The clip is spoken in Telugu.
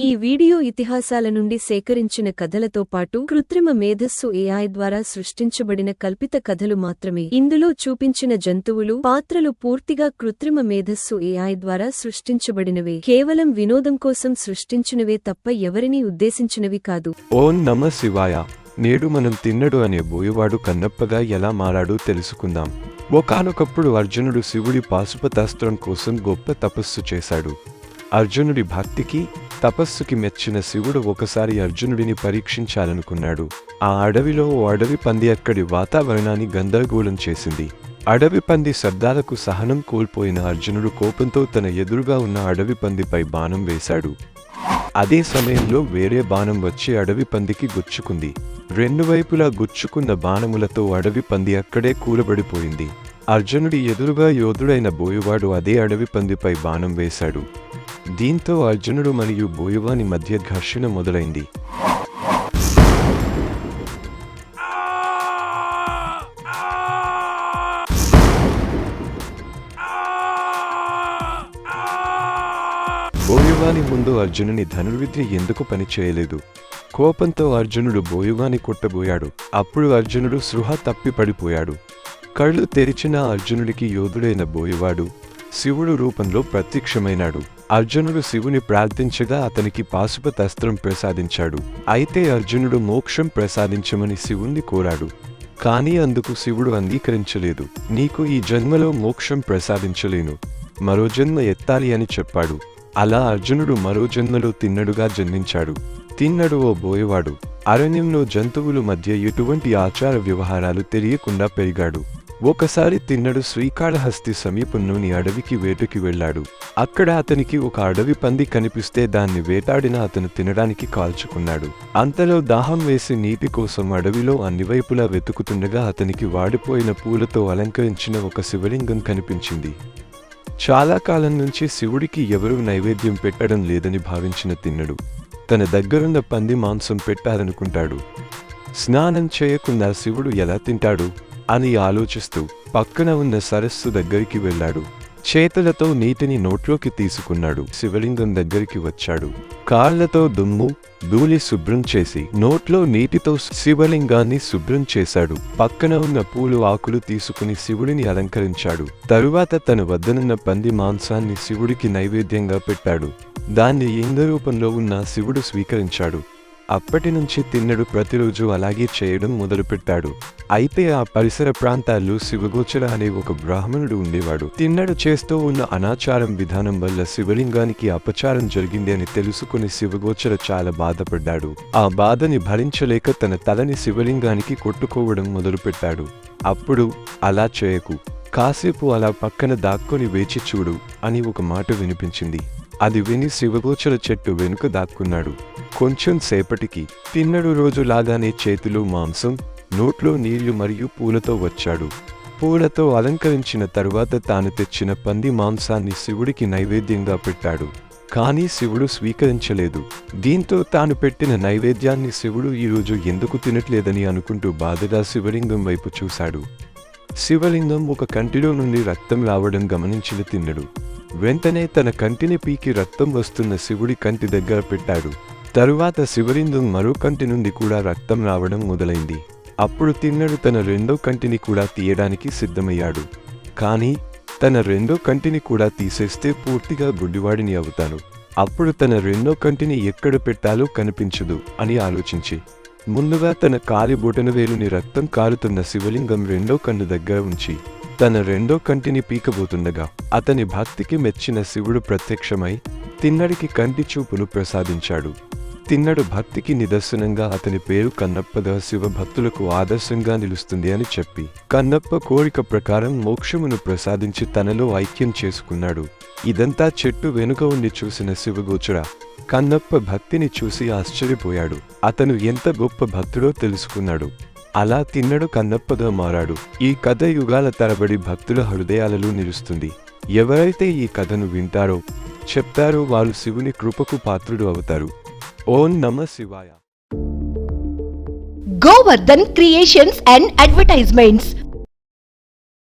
ఈ వీడియో ఇతిహాసాల నుండి సేకరించిన కథలతో పాటు కృత్రిమ మేధస్సు AI ద్వారా సృష్టించబడిన కల్పిత కథలు మాత్రమే. ఇందులో చూపించిన జంతువులు, పాత్రలు పూర్తిగా కృత్రిమ మేధస్సు AI ద్వారా సృష్టించబడినవే. కేవలం వినోదం కోసం సృష్టించినవే తప్ప ఎవరినీ ఉద్దేశించినవి కాదు. ఓం నమ శివాయ. నేడు మనం తిన్నడు అనే బోయవాడు కన్నప్పగా ఎలా మారాడో తెలుసుకుందాం. ఒకానొకప్పుడు అర్జునుడు శివుడి పాశుపతాస్త్రం కోసం గొప్ప తపస్సు చేశాడు. అర్జునుడి భక్తికి, తపస్సుకి మెచ్చిన శివుడు ఒకసారి అర్జునుడిని పరీక్షించాలనుకున్నాడు. ఆ అడవిలో ఓ అడవి పంది అక్కడి వాతావరణాన్ని గందరగోళం చేసింది. అడవి పంది శబ్దాలకు సహనం కోల్పోయిన అర్జునుడు కోపంతో తన ఎదురుగా ఉన్న అడవి పందిపై బాణం వేశాడు. అదే సమయంలో వేరే బాణం వచ్చి అడవి పందికి గుచ్చుకుంది. రెండు వైపులా గుచ్చుకున్న బాణములతో అడవి పంది అక్కడే కూలబడిపోయింది. అర్జునుడి ఎదురుగా యోధుడైన బోయవాడు అదే అడవి పందిపై బాణం వేశాడు. దీంతో అర్జునుడు మరియు బోయవాని మధ్య ఘర్షణ మొదలైంది. బోయవాని ముందు అర్జునుని ధనుర్విద్య ఎందుకు పనిచేయలేదు? కోపంతో అర్జునుడు బోయవాని కొట్టబోయాడు. అప్పుడు అర్జునుడు సృహ తప్పి పడిపోయాడు. కళ్ళు తెరిచిన అర్జునుడికి యోధుడైన బోయవాడు శివుడు రూపంలో ప్రత్యక్షమైనాడు. అర్జునుడు శివుని ప్రార్థించగా అతనికి పాశుపతాస్త్రం ప్రసాదించాడు. అయితే అర్జునుడు మోక్షం ప్రసాదించమని శివుణ్ణి కోరాడు. కానీ అందుకు శివుడు అంగీకరించలేదు. నీకు ఈ జన్మలో మోక్షం ప్రసాదించలేను, మరో జన్మ ఎత్తాలి అని చెప్పాడు. అలా అర్జునుడు మరో జన్మలో తిన్నడుగా జన్మించాడు. తిన్నడు ఓ బోయవాడు అరణ్యంలో జంతువుల మధ్య ఎటువంటి ఆచార వ్యవహారాలు తెలియకుండా పెరిగాడు. ఒకసారి తిన్నడు శ్రీకాళహస్తి సమీపంలోని అడవికి వేటకి వెళ్లాడు. అక్కడ అతనికి ఒక అడవి పంది కనిపిస్తే దాన్ని వేటాడిన అతను తినడానికి కాల్చుకున్నాడు. అంతలో దాహం వేసి నీటి కోసం అడవిలో అన్ని వైపులా వెతుకుతుండగా అతనికి వాడిపోయిన పూలతో అలంకరించిన ఒక శివలింగం కనిపించింది. చాలా కాలం నుంచి శివుడికి ఎవరూ నైవేద్యం పెట్టడం లేదని భావించిన తిన్నడు తన దగ్గరున్న పంది మాంసం పెట్టాలనుకుంటాడు. స్నానం చేయకుండా శివుడు ఎలా తింటాడు అని ఆలోచిస్తూ పక్కన ఉన్న సరస్సు దగ్గరికి వెళ్ళాడు. చేతులతో నీటిని నోట్లోకి తీసుకున్నాడు. శివలింగం దగ్గరికి వచ్చాడు. కాళ్లతో దుమ్ము ధూళి శుభ్రం చేసి నోట్లో నీటితో శివలింగాన్ని శుభ్రం చేశాడు. పక్కన ఉన్న పూలు ఆకులు తీసుకుని శివుడిని అలంకరించాడు. తరువాత తన వద్దనున్న పంది మాంసాన్ని శివుడికి నైవేద్యంగా పెట్టాడు. దాన్ని లింగ రూపంలో ఉన్న శివుడు స్వీకరించాడు. అప్పటి నుంచి తిన్నడు ప్రతిరోజు అలాగే చేయడం మొదలుపెట్టాడు. అయితే ఆ పరిసర ప్రాంతాల్లో శివగోచర అనే ఒక బ్రాహ్మణుడు ఉండేవాడు. తిన్నడు చేస్తూ ఉన్న అనాచారం విధానం వల్ల శివలింగానికి అపచారం జరిగింది అని తెలుసుకుని శివగోచర చాలా బాధపడ్డాడు. ఆ బాధని భరించలేక తన తలని శివలింగానికి కొట్టుకోవడం మొదలుపెట్టాడు. అప్పుడు అలా చేయకు, కాసేపు అలా పక్కన దాక్కుని వేచి చూడు అని ఒక మాట వినిపించింది. అది విని శివగోచర చెట్టు వెనుక దాక్కున్నాడు. కొంచెం సేపటికి తిన్నడు రోజులాగానే చేతిలో మాంసం, నోట్లో నీళ్లు మరియు పూలతో వచ్చాడు. పూలతో అలంకరించిన తరువాత తాను తెచ్చిన పంది మాంసాన్ని శివుడికి నైవేద్యంగా పెట్టాడు. కానీ శివుడు స్వీకరించలేదు. దీంతో తాను పెట్టిన నైవేద్యాన్ని శివుడు ఈరోజు ఎందుకు తినట్లేదని అనుకుంటూ బాధగా శివలింగం వైపు చూశాడు. శివలింగం ఒక కంటిలో నుండి రక్తం రావడం గమనించిన తిన్నడు వెంటనే తన కంటిని పీకి రక్తం వస్తున్న శివుడి కంటి దగ్గర పెట్టాడు. తరువాత శివలింగం మరో కంటి నుండి కూడా రక్తం రావడం మొదలైంది. అప్పుడు తిన్నడు తన రెండో కంటిని కూడా తీయడానికి సిద్ధమయ్యాడు. కానీ తన రెండో కంటిని కూడా తీసేస్తే పూర్తిగా గుడ్డివాడిని అవుతాను. అప్పుడు తన రెండో కంటిని ఎక్కడ పెట్టాలో కనిపించదు అని ఆలోచించి ముందుగా తన కాలి బొటనవేలుని రక్తం కారుతున్న శివలింగం రెండో కన్ను దగ్గర ఉంచి తన రెండో కంటిని పీకబోతుండగా అతని భక్తికి మెచ్చిన శివుడు ప్రత్యక్షమై తిన్నడికి కంటి చూపును ప్రసాదించాడు. తిన్నడు భక్తికి నిదర్శనంగా అతని పేరు కన్నప్పగా శివ భక్తులకు ఆదర్శంగా నిలుస్తుంది అని చెప్పి కన్నప్ప కోరిక ప్రకారం మోక్షమును ప్రసాదించి తనలో ఐక్యం చేసుకున్నాడు. ఇదంతా చెట్టు వెనుక ఉండి చూసిన శివగోచర కన్నప్ప భక్తిని చూసి ఆశ్చర్యపోయాడు. అతను ఎంత గొప్ప భక్తుడో తెలుసుకున్నాడు. అలా తిన్నడు కన్నప్పగా మారాడు. ఈ కథ యుగాల తరబడి భక్తుల హృదయాలలో నిలుస్తుంది. ఎవరైతే ఈ కథను వింటారో, చెప్తారో వారు శివుని కృపకు పాత్రుడు అవుతారు. ఓం నమ శివాయ. Govardhan creations and advertisements